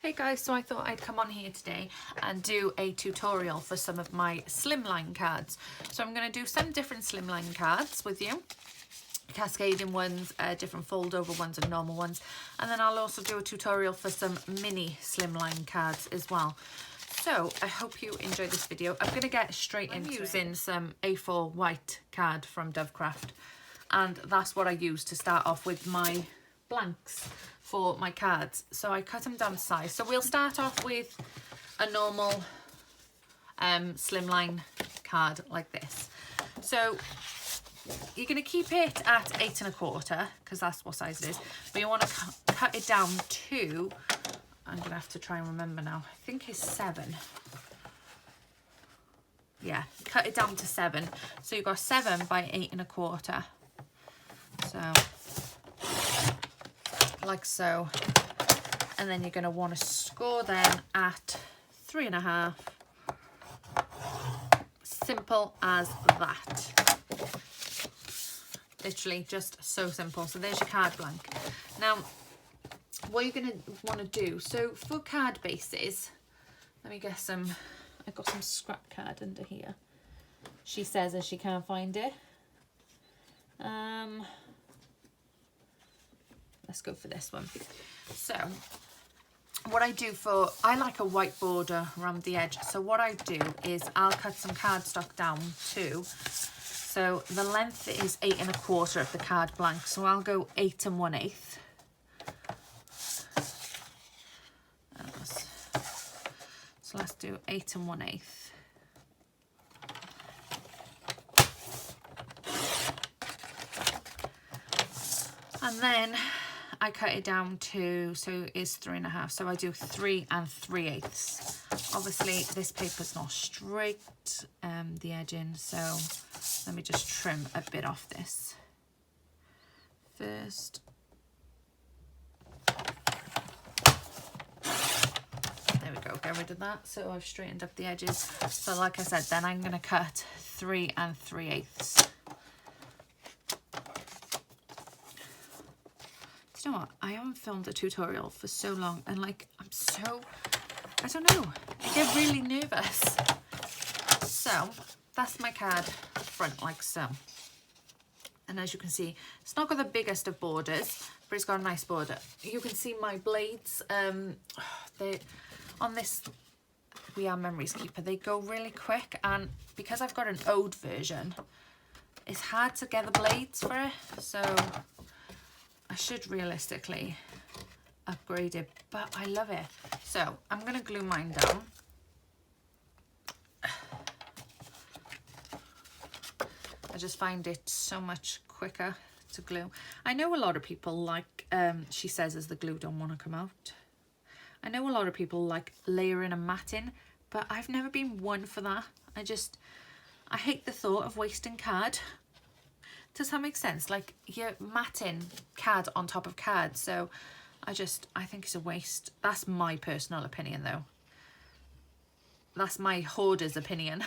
Hey guys, so I thought I'd come on here today and do a tutorial for some of my Slimline cards. So I'm going to do some different Slimline cards with you, cascading ones, different fold over ones and normal ones, and then I'll also do a tutorial for some mini Slimline cards as well. So I hope you enjoy this video. I'm going to get straight into using some A4 white card from Dovecraft, and that's what I use to start off with my blanks for my cards. So I cut them down to size. So we'll start off with a normal Slimline card like this. So you're going to keep it at 8 1/4 because that's what size it is, but you want to cut it down to, I'm going to have to try and remember now, I think it's 7. Yeah, cut it down to 7. So you've got 7 by 8 1/4. So like so, and then you're going to want to score then at 3 1/2. Simple as that. Literally just so simple. So there's your card blank. Now what you're going to want to do, so for card bases, let me get some, I've got some scrap card under here, she says, as she can't find it. Let's go for this one. So what I do for, I like a white border around the edge. So what I do is I'll cut some cardstock down too. So the length is 8 1/4 of the card blank. So I'll go 8 1/8. So let's do 8 1/8. And then I cut it down to, so it's 3 1/2. So I do 3 3/8. Obviously this paper's not straight, the edging, so let me just trim a bit off this first. There we go, get rid of that. So I've straightened up the edges. So like I said, then I'm going to cut 3 3/8. You know what, I haven't filmed a tutorial for so long, and like I'm so, I don't know, I get really nervous. So that's my card front like so, and as you can see, it's not got the biggest of borders, but it's got a nice border. You can see my blades, they on this We Are Memories Keeper, they go really quick, and because I've got an ode version, it's hard to get the blades for it, so I should realistically upgrade it, but I love it. So I'm going to glue mine down. I just find it so much quicker to glue. I know a lot of people like, she says as the glue don't want to come out, I know a lot of people like layering and matting, but I've never been one for that. I hate the thought of wasting card. Does that make sense? Like, you're matting card on top of card, so I think it's a waste. That's my personal opinion though. That's my hoarder's opinion.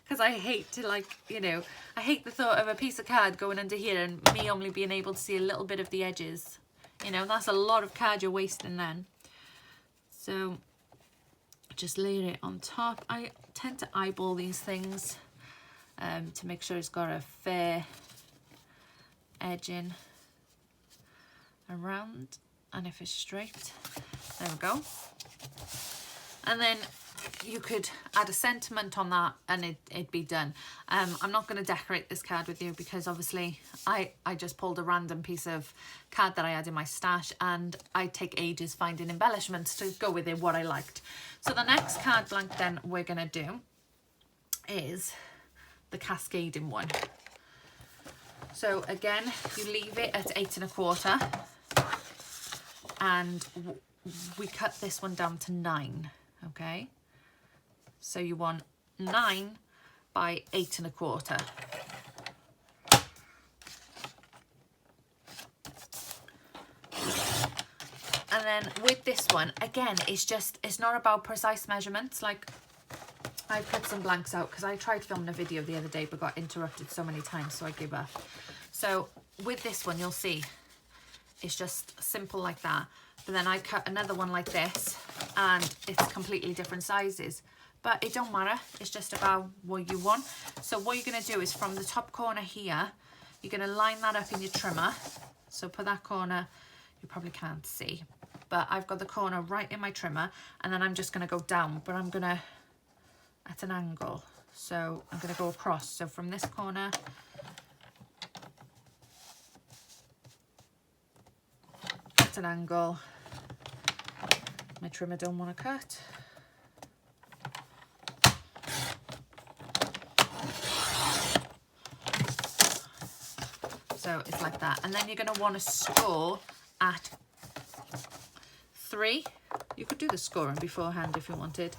Because I hate to, like, you know, I hate the thought of a piece of card going under here and me only being able to see a little bit of the edges. You know, that's a lot of card you're wasting then. So just layer it on top. I tend to eyeball these things to make sure it's got a fair edging around, and if it's straight, there we go. And then you could add a sentiment on that and it'd be done. I'm not going to decorate this card with you because obviously I just pulled a random piece of card that I had in my stash, and I take ages finding embellishments to go with it what I liked. So the next card blank then we're going to do is the cascading one. So again, you leave it at 8 1/4, and we cut this one down to 9. Okay, so you want 9 by 8 1/4. And then with this one, again, it's not about precise measurements. Like, I put some blanks out because I tried filming a video the other day but got interrupted so many times, so I gave up. So with this one, you'll see it's just simple like that. but then I cut another one like this and it's completely different sizes. But it don't matter, it's just about what you want. So what you're going to do is from the top corner here, you're going to line that up in your trimmer. So put that corner, you probably can't see, but I've got the corner right in my trimmer, and then I'm just going to go down, but I'm going to at an angle. So I'm going to go across. So from this corner, at an angle, my trimmer don't want to cut. So it's like that. And then you're going to want to score at 3. You could do the scoring beforehand if you wanted,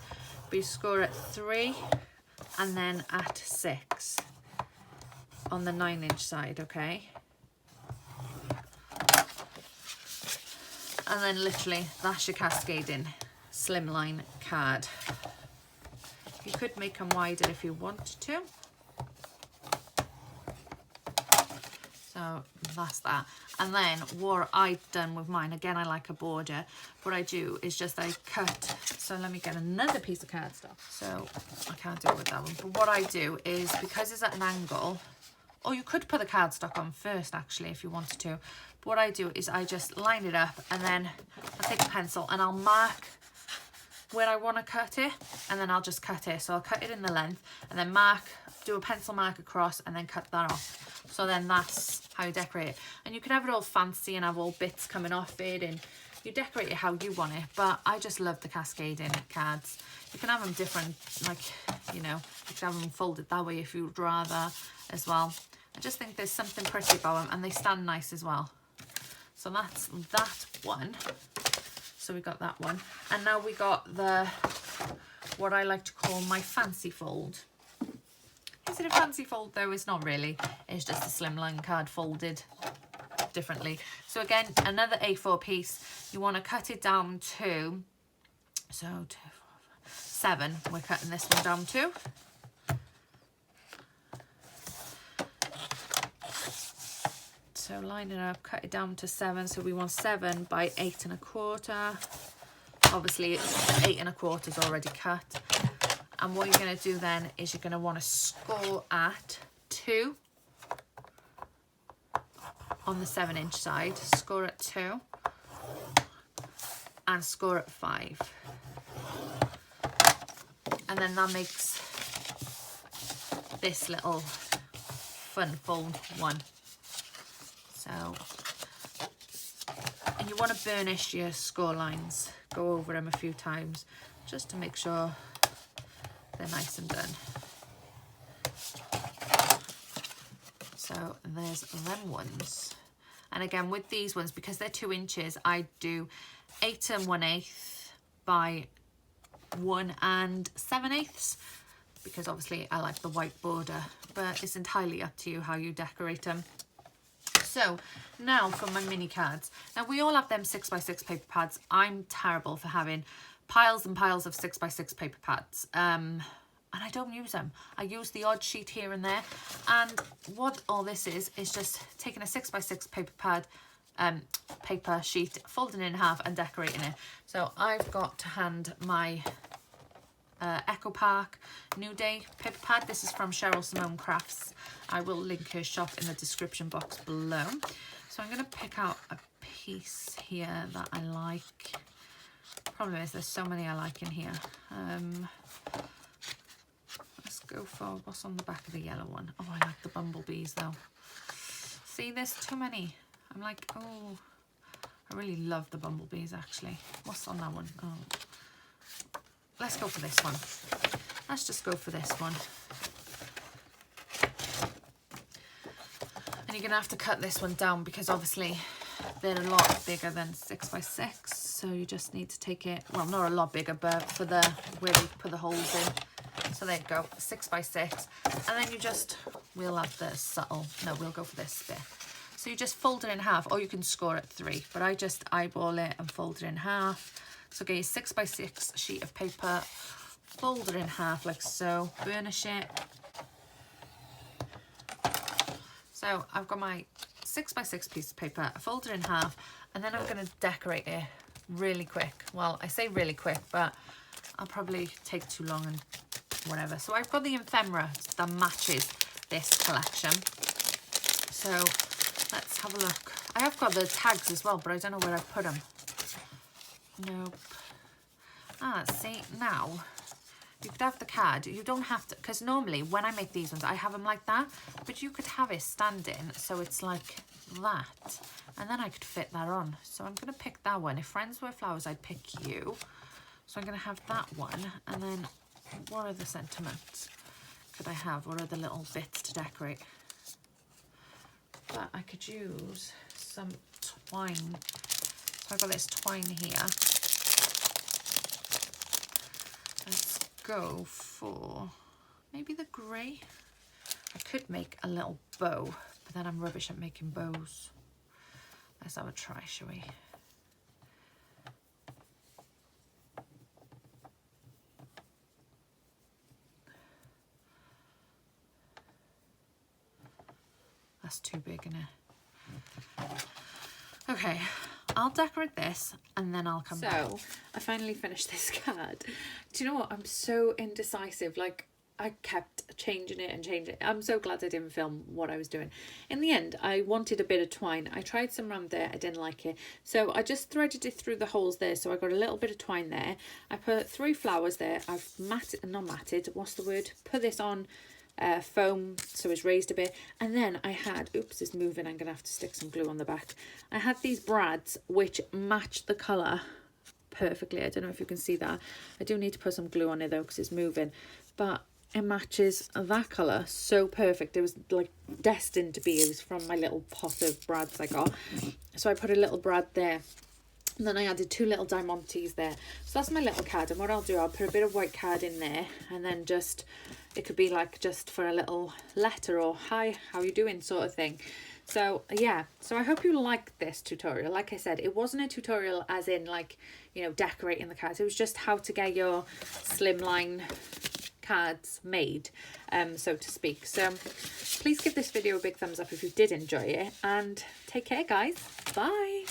but you score at 3 and then at 6 on the 9-inch side, okay? And then literally that's your cascading slimline card. You could make them wider if you wanted to. So that's that. And then what I've done with mine, again, I like a border. What I do is just I cut. So let me get another piece of cardstock. So I can't do it with that one. But what I do is, because it's at an angle, or you could put the cardstock on first actually if you wanted to. But what I do is I just line it up, and then I'll take a pencil and I'll mark where I want to cut it, and then I'll just cut it. So I'll cut it in the length and then mark, do a pencil mark across, and then cut that off. So then that's how you decorate it. And you can have it all fancy and have all bits coming off it, and you decorate it how you want it. But I just love the cascading cards. You can have them different, like, you know, you can have them folded that way if you'd rather as well. I just think there's something pretty about them, and they stand nice as well. So that's that one. So we got that one. And now we got the, what I like to call my fancy fold. Is it a fancy fold though? It's not really. It's just a slimline card folded differently. So again, another A4 piece. You want to cut it down to, so 2, 4, 5, 7. We're cutting this one down to. So line it up, cut it down to 7. So we want 7 by 8 1/4. Obviously, 8 1/4 is already cut. And what you're going to do then is you're going to want to score at 2 on the 7-inch side. Score at 2 and score at 5. And then that makes this little fun fold one. So, and you want to burnish your score lines. Go over them a few times just to make sure they're nice and done. So there's them ones. And again, with these ones, because they're 2 inches, I do 8 1/8 by 1 7/8, because obviously I like the white border, but it's entirely up to you how you decorate them. So now for my mini cards. Now we all have them 6x6 paper pads. I'm terrible for having piles and piles of 6x6 paper pads. And I don't use them. I use the odd sheet here and there. And what all this is just taking a 6x6 paper pad, paper sheet, folding it in half and decorating it. So I've got to hand my Echo Park New Day paper pad. This is from Cheryl Simone Crafts. I will link her shop in the description box below. So I'm going to pick out a piece here that I like. Problem is there's so many I like in here. Let's go for what's on the back of the yellow one. Oh, I like the bumblebees though. See, there's too many. I'm like, oh, I really love the bumblebees actually. What's on that one? Oh, let's go for this one. Let's just go for this one. And you're going to have to cut this one down because obviously they're a lot bigger than 6x6. So you just need to take it, well, not a lot bigger, but for the where we put the holes in. So there you go, 6x6. And then you just, we'll have the subtle, no, we'll go for this bit. So you just fold it in half, or you can score at 3. But I just eyeball it and fold it in half. So get your 6x6 sheet of paper, fold it in half like so, burnish it. So I've got my 6x6 piece of paper, I fold it in half, and then I'm going to decorate it really quick. Well, I say really quick, but I'll probably take too long and whatever. So I've got the ephemera that matches this collection. So let's have a look. I have got the tags as well, but I don't know where I've put them. Nope. Ah, see, now you could have the card. You don't have to, because normally when I make these ones, I have them like that, but you could have it standing so it's like that, and then I could fit that on. So I'm going to pick that one. If friends were flowers, I'd pick you. So I'm going to have that one, and then what are the sentiments could I have? What are the little bits to decorate? But I could use some twine. So I've got this twine here. Let's go for maybe the grey. I could make a little bow, but then I'm rubbish at making bows. Let's have a try, shall we? That's too big, isn't it? Okay, I'll decorate this and then I'll come back. So I finally finished this card. Do you know what? I'm so indecisive. Like, I kept changing it and changing it. I'm so glad I didn't film what I was doing. In the end, I wanted a bit of twine. I tried some around there. I didn't like it. So I just threaded it through the holes there. So I got a little bit of twine there. I put 3 flowers there. I've matted, not matted, what's the word? Put this on foam so it's raised a bit. And then I had, oops, it's moving. I'm going to have to stick some glue on the back. I had these brads which match the colour perfectly. I don't know if you can see that. I do need to put some glue on it though because it's moving. But it matches that colour so perfect. It was like destined to be. It was from my little pot of brads I got. So I put a little brad there. And then I added 2 little diamantes there. So that's my little card. And what I'll do, I'll put a bit of white card in there. And then just, it could be like just for a little letter or hi, how you doing sort of thing. So yeah, so I hope you like this tutorial. Like I said, it wasn't a tutorial as in like, you know, decorating the cards. It was just how to get your slimline cards made, so to speak. So please give this video a big thumbs up if you did enjoy it, and take care guys. Bye.